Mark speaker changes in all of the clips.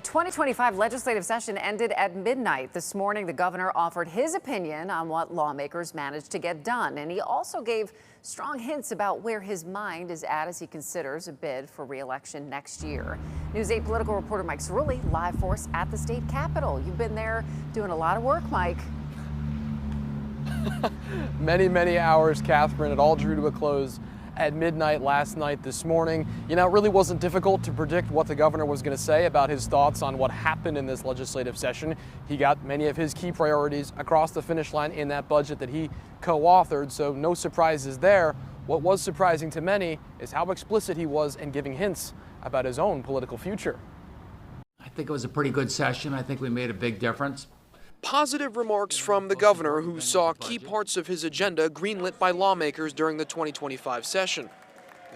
Speaker 1: 2025 legislative session ended at midnight. This morning, the governor offered his opinion on what lawmakers managed to get done. And he also gave strong hints about where his mind is at as he considers a bid for re-election next year. News 8 political reporter Mike Cerulli live for us at the state capitol. You've been there doing a lot of work, Mike.
Speaker 2: Many hours, Catherine. It all drew to a close at midnight last night. This morning, it really wasn't difficult to predict what the governor was going to say about his thoughts on what happened in this legislative session. He got many of his key priorities across the finish line in that budget that he co-authored, so no surprises there. What was surprising to many is how explicit he was in giving hints about his own political future.
Speaker 3: I think it was a pretty good session. I think we made a big difference.
Speaker 2: Positive remarks from the governor, who saw key parts of his agenda greenlit by lawmakers during the 2025 session.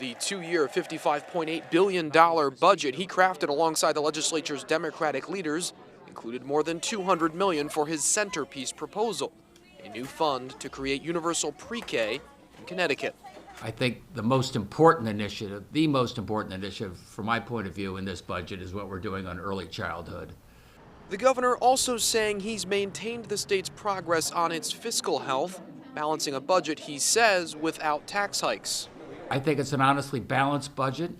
Speaker 2: The two-year, $55.8 billion budget he crafted alongside the legislature's Democratic leaders included more than $200 million for his centerpiece proposal, a new fund to create universal pre-K in Connecticut.
Speaker 3: I think the most important initiative from my point of view in this budget is what we're doing on early childhood.
Speaker 2: The governor also saying he's maintained the state's progress on its fiscal health, balancing a budget, he says, without tax hikes.
Speaker 3: I think it's an honestly balanced budget.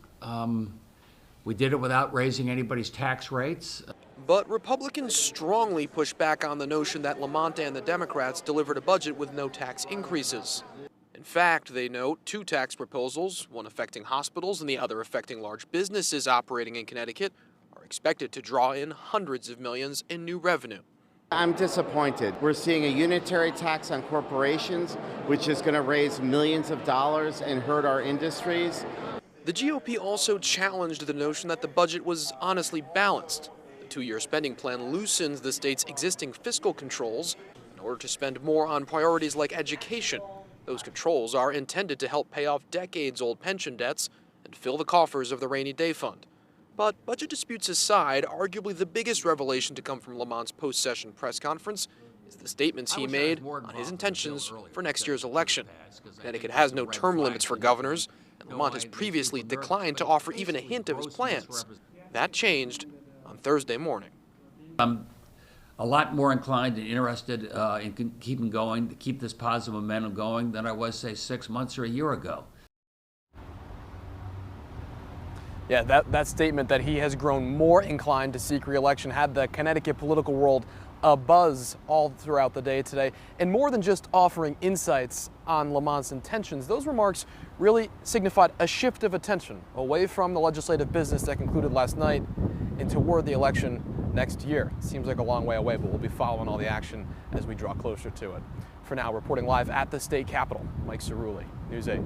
Speaker 3: We did it without raising anybody's tax rates.
Speaker 2: But Republicans strongly push back on the notion that Lamont and the Democrats delivered a budget with no tax increases. In fact, they note two tax proposals, one affecting hospitals and the other affecting large businesses operating in Connecticut, are expected to draw in hundreds of millions in new revenue.
Speaker 4: I'm disappointed. We're seeing a unitary tax on corporations, which is going to raise millions of dollars and hurt our industries.
Speaker 2: The GOP also challenged the notion that the budget was honestly balanced. The two-year spending plan loosens the state's existing fiscal controls in order to spend more on priorities like education. Those controls are intended to help pay off decades-old pension debts and fill the coffers of the rainy day fund. But budget disputes aside, arguably the biggest revelation to come from Lamont's post-session press conference is the statements he made on his intentions for next year's election. Connecticut has no term limits for governors, and Lamont has previously declined to offer even a hint of his plans. That changed on Thursday morning.
Speaker 3: I'm a lot more inclined and interested in keeping going, to keep this positive momentum going than I was, say, 6 months or a year ago.
Speaker 2: Yeah, that statement that he has grown more inclined to seek re-election had the Connecticut political world abuzz all throughout the day today. And more than just offering insights on Lamont's intentions, those remarks really signified a shift of attention away from the legislative business that concluded last night and toward the election next year. It seems like a long way away, but we'll be following all the action as we draw closer to it. For now, reporting live at the state capitol, Mike Cerulli, News 8.